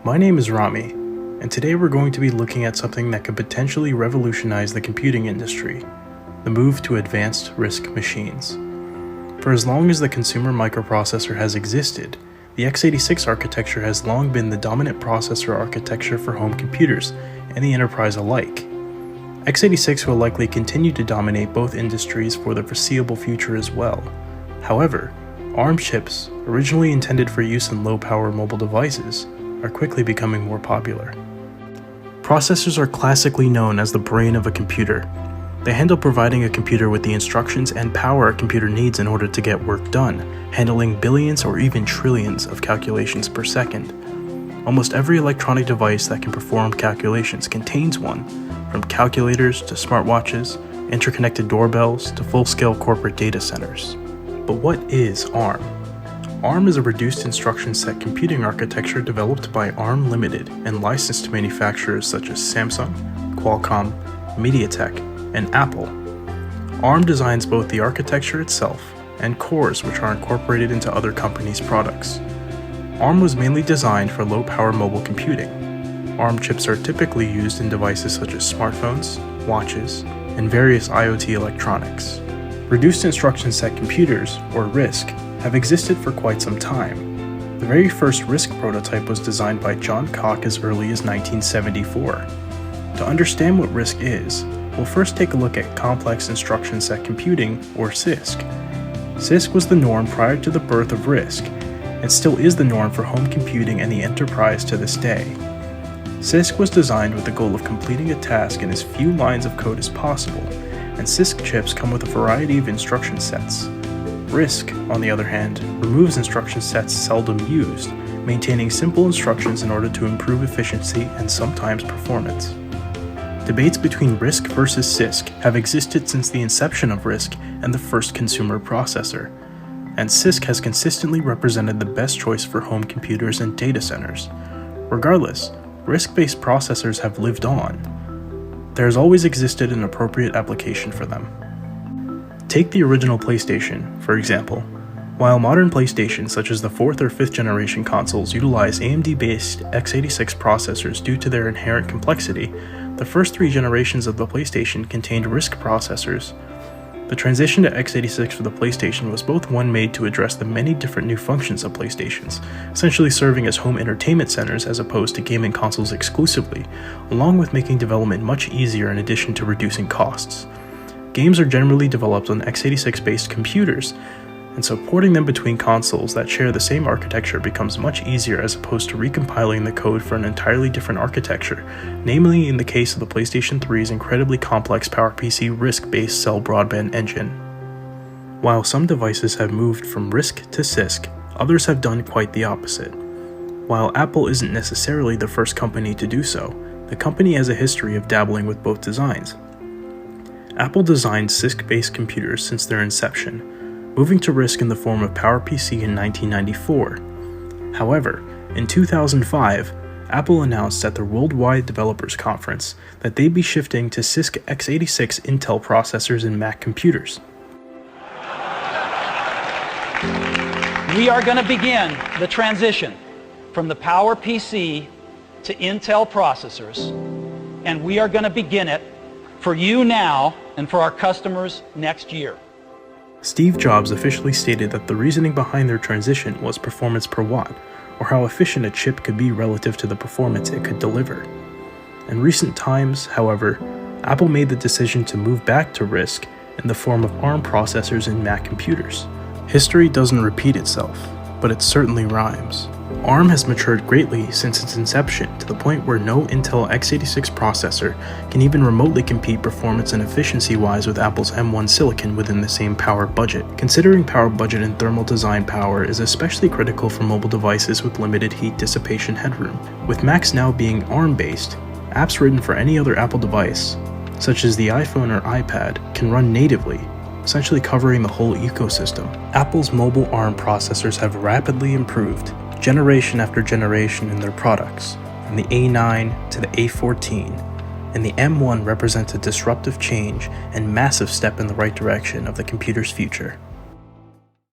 My name is Rami, and today we're going to be looking at something that could potentially revolutionize the computing industry, the move to advanced RISC machines. For as long as the consumer microprocessor has existed, the x86 architecture has long been the dominant processor architecture for home computers and the enterprise alike. x86 will likely continue to dominate both industries for the foreseeable future as well. However, ARM chips, originally intended for use in low-power mobile devices, are quickly becoming more popular. Processors are classically known as the brain of a computer. They handle providing a computer with the instructions and power a computer needs in order to get work done, handling billions or even trillions of calculations per second. Almost every electronic device that can perform calculations contains one, from calculators to smartwatches, interconnected doorbells to full-scale corporate data centers. But what is ARM? ARM is a reduced instruction set computing architecture developed by ARM Limited and licensed to manufacturers such as Samsung, Qualcomm, MediaTek, and Apple. ARM designs both the architecture itself and cores which are incorporated into other companies' products. ARM was mainly designed for low-power mobile computing. ARM chips are typically used in devices such as smartphones, watches, and various IoT electronics. Reduced instruction set computers, or RISC, have existed for quite some time. The very first RISC prototype was designed by John Koch as early as 1974. To understand what RISC is, we'll first take a look at complex instruction set computing, or CISC. CISC was the norm prior to the birth of RISC, and still is the norm for home computing and the enterprise to this day. CISC was designed with the goal of completing a task in as few lines of code as possible, and CISC chips come with a variety of instruction sets. RISC, on the other hand, removes instruction sets seldom used, maintaining simple instructions in order to improve efficiency and sometimes performance. Debates between RISC versus CISC have existed since the inception of RISC and the first consumer processor, and CISC has consistently represented the best choice for home computers and data centers. Regardless, RISC-based processors have lived on. There has always existed an appropriate application for them. Take the original PlayStation, for example. While modern PlayStations such as the 4th or 5th generation consoles utilize AMD-based x86 processors due to their inherent complexity, the first 3 generations of the PlayStation contained RISC processors. The transition to x86 for the PlayStation was both one made to address the many different new functions of PlayStations, essentially serving as home entertainment centers as opposed to gaming consoles exclusively, along with making development much easier in addition to reducing costs. Games are generally developed on x86-based computers, and so porting them between consoles that share the same architecture becomes much easier as opposed to recompiling the code for an entirely different architecture, namely in the case of the PlayStation 3's incredibly complex PowerPC RISC-based cell broadband engine. While some devices have moved from RISC to CISC, others have done quite the opposite. While Apple isn't necessarily the first company to do so, the company has a history of dabbling with both designs. Apple designed CISC-based computers since their inception, moving to RISC in the form of PowerPC in 1994. However, in 2005, Apple announced at their Worldwide Developers Conference that they'd be shifting to CISC x86 Intel processors in Mac computers. We are going to begin the transition from the PowerPC to Intel processors, and we are going to begin it for you now and for our customers next year. Steve Jobs officially stated that the reasoning behind their transition was performance per watt, or how efficient a chip could be relative to the performance it could deliver. In recent times, however, Apple made the decision to move back to RISC in the form of ARM processors in Mac computers. History doesn't repeat itself, but it certainly rhymes. ARM has matured greatly since its inception to the point where no Intel x86 processor can even remotely compete performance and efficiency-wise with Apple's M1 silicon within the same power budget. Considering power budget and thermal design power is especially critical for mobile devices with limited heat dissipation headroom. With Macs now being ARM-based, apps written for any other Apple device, such as the iPhone or iPad, can run natively, essentially covering the whole ecosystem. Apple's mobile ARM processors have rapidly improved, generation after generation in their products, from the A9 to the A14, and the M1 represents a disruptive change and massive step in the right direction of the computer's future.